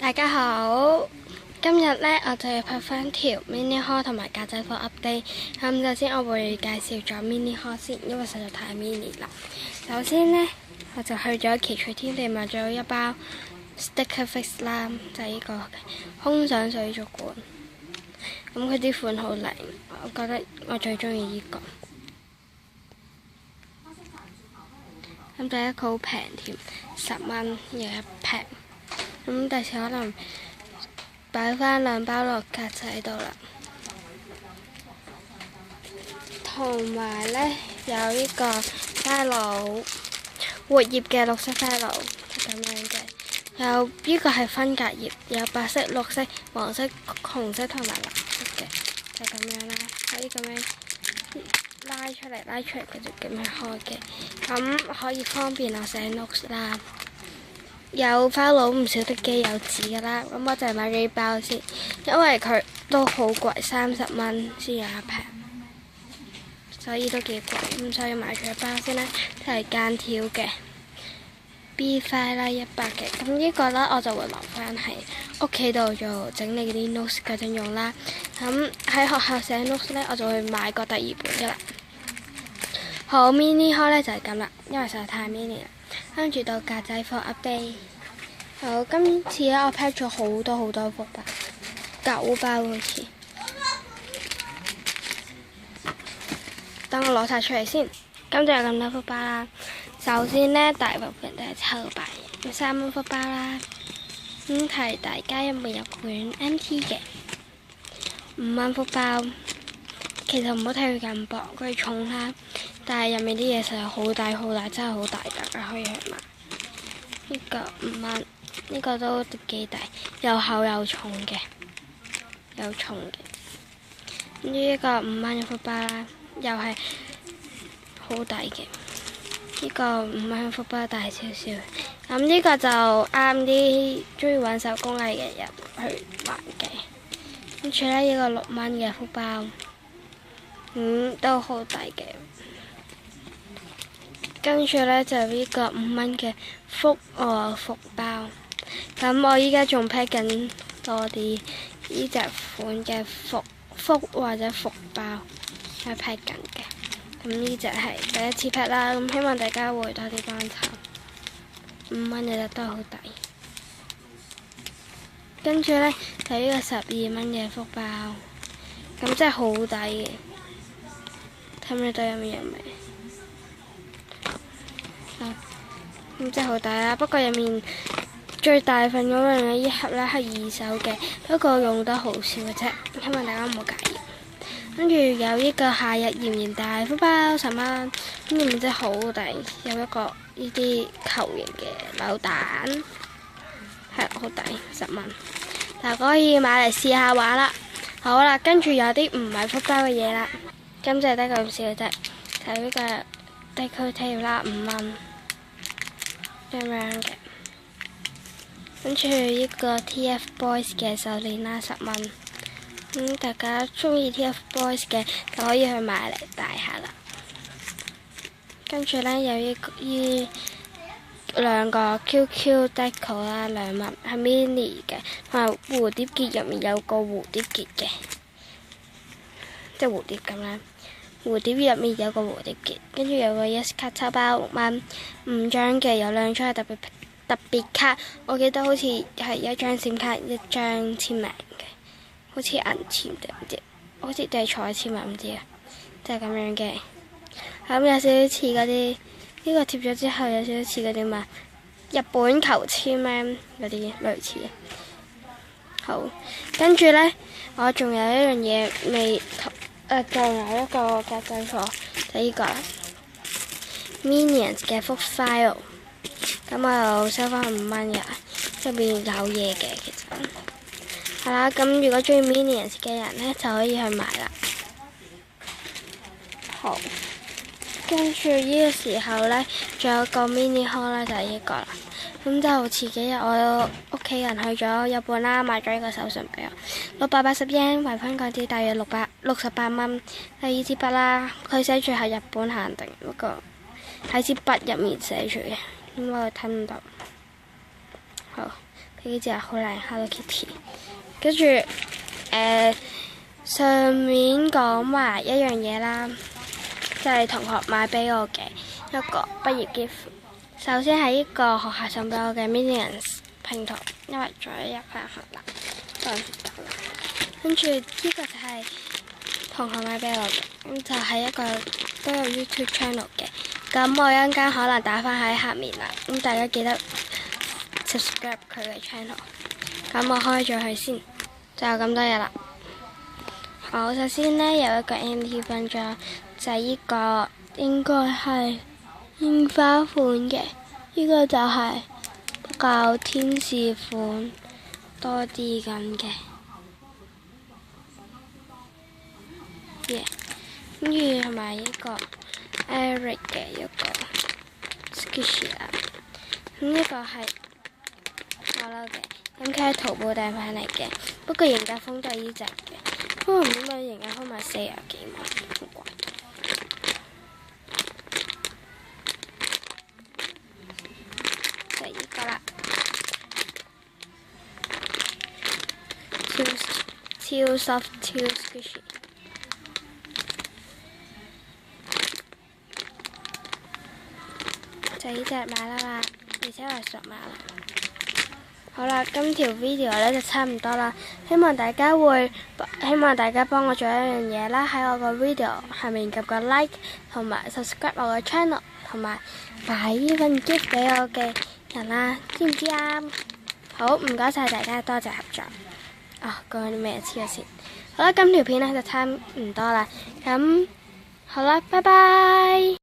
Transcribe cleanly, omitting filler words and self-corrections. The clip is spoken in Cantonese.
大家好，今日呢，我就要拍翻條 mini haul 同埋格仔貨 update。首先我會介紹咗 mini haul 先，因為實在太 mini 啦。首先呢，我就去咗奇趣天地買咗一包 sticker fix 啦，就係呢個空想水族館。咁佢啲款好靚，我覺得我最中意呢個。咁第一個好平添，10蚊有一劈。咁第時可能擺翻2包落格仔度啦。同埋呢，有呢個花爐，活頁嘅綠色花爐，係咁樣嘅。有呢個係分隔頁，有白色、綠色、黃色、紅色同埋藍色嘅，就咁樣啦。可以咁樣拉出嚟，佢就咁樣開嘅。咁可以方便我寫 notes 啦。有花爐唔少得機，有紙噶啦。咁我就買咗呢包先，因為佢都好貴，30蚊先有一劈，所以都幾貴。咁所以買咗一包先啦，就係間條嘅 B5 啦，100嘅。咁呢個呢，我就會留翻喺屋企度做整理啲 notes 嗰陣用啦。咁喺學校寫 notes 呢，我就會買個第2本噶啦。好 mini haul 呢就係咁啦，因為實在太 mini 啦。跟住到格仔貨 update。好，今次咧我 pack 咗好多福包，9包好似。等我攞晒出嚟先。咁就有咁多福包啦。首先呢，大部分都係抽白嘅，3蚊福包啦。提大家入面有卷 MT 嘅5蚊福包。其實唔好睇佢咁薄，佢重啦。但係入面啲嘢實在好大，真係好大㗎，可以去買。呢個5蚊，呢個都幾大，又厚又重嘅。呢個5蚊嘅福包啦，又係好大嘅。呢個5蚊福包大少少。咁呢個就啱啲中意玩手工藝嘅人去玩嘅。跟住呢，呢個6蚊嘅福包，都好大嘅。跟住呢，就呢個5蚊嘅福包，咁我依家仲 pack 緊多啲呢隻款嘅福或者福包，係 pack 緊嘅。咁呢隻係第一次 pack 啦，咁希望大家會多啲幫襯。5蚊嘅都好抵。跟住呢，就呢個12蚊嘅福包，咁真係好抵嘅。睇唔睇到有咩味？咁真係好抵啦，不過入面最大份嗰樣嘅呢盒呢係2手嘅，不過用得好少嘅啫，希望大家唔好介意。跟住有呢個夏日炎炎大福包10蚊，咁入面真係好抵，有一個呢啲球形嘅扭蛋，係好抵10蚊，但係可以買嚟試下玩啦。好啦，跟住有啲唔係福包嘅嘢啦，咁就得咁少嘅啫，就呢個 deco tape 啦，5蚊。咁樣嘅，跟住呢個 TFBOYS 嘅手鏈啦，10蚊。大家中意 TFBOYS 嘅就可以去買嚟戴下啦。跟住呢，有呢2個 QQ deco 啦，2蚊，係 mini 嘅，同埋蝴蝶結入面有個蝴蝶結嘅，即係蝴蝶咁啦。蝴蝶入面有個蝴蝶結，跟住有個 Yes 卡抽包6蚊，5張嘅，有2張係特別卡，我記得好似係1張閃卡，1張簽名嘅，好似銀簽定唔知，好似定係彩簽咪唔知啊，就係咁樣嘅。咁有少少似嗰啲，呢個貼咗之後有少少似嗰啲嘛，日本求簽咩嗰啲類似嘅。好，跟住呢，我仲有一樣嘢未。仲有一個格仔貨，就呢個 Minions 嘅福 file， 咁我又收翻5蚊嘅，入邊有嘢嘅其實。係啦，咁如果中意 Minions 嘅人呢，就可以去買啦。好，跟住呢個時候呢，仲有個 mini haul 啦，就係呢個啦。咁就前幾日我屋企人去咗日本啦，買咗呢個手信俾我，680 yen，換翻港紙大約668蚊。係呢支筆啦，佢寫住係日本限定，不過喺支筆入面寫住嘅，咁我睇唔到。好，呢隻好靚 Hello Kitty。跟住上面講埋一樣嘢啦，就係同學買俾我嘅一個畢業 gift。首先係呢個學校送俾我嘅 Minions 拼圖，因為仲有一返學啦，放唔到啦。跟住呢個就係同學買俾我嘅，咁就係一個都有 YouTube channel 嘅。咁我一陣間可能打返喺下面啦，咁大家記得 subscribe 佢嘅 channel。咁我開咗佢先，就咁多嘢啦。好，首先呢，有一個 NT 勳章，就係呢個應該係櫻花款嘅，呢個就係比較天使款多啲咁嘅。跟住同埋一個 Eric 嘅一個 Sketchy 啦，咁呢個係我攞嘅，咁佢係淘寶訂翻嚟嘅，不過型格風都係呢隻嘅，不過唔知點解型格風賣40幾蚊，好貴。就係呢個啦，超 soft 超 Sketchy。就呢隻買啦嘛，而且我係熟買啦。好啦，今條 video 呢就差唔多啦，希望大家幫我做一樣嘢啦，喺我個 video 下面撳個 like 同埋 subscribe 我個 channel， 同埋買呢份 gift 俾我嘅人啦，知唔知啊？好，唔該晒大家，多謝合作。講啲咩黐咗線。好啦，今條片呢就差唔多啦，咁好啦，拜拜。